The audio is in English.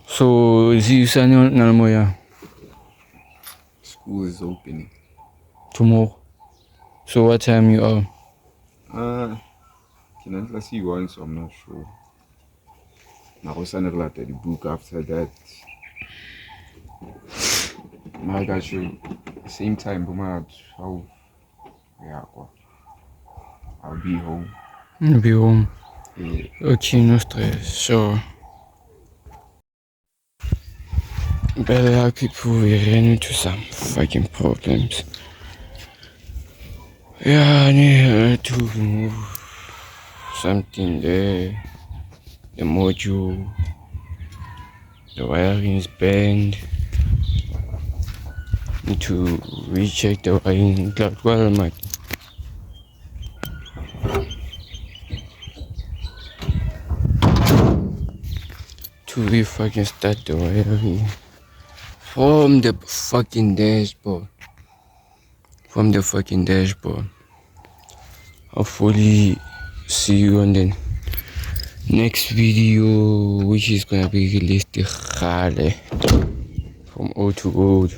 So zie you signing on Moya School is opening. tomorrow. So what time you are? Can I see you once? I'm not sure. Now, the book after that. I got you. Same time, but how? Yeah, I'll be home. You'll be home. Yeah. Okay, no stress. So, better people, we ran into some fucking problems. Yeah, I need to move something there. The module, the wiring is bent. Need to recheck the wiring. Like, well, my to fucking start the wiring from the fucking dashboard. Hopefully, see you on the next video, which is gonna be released from old to old.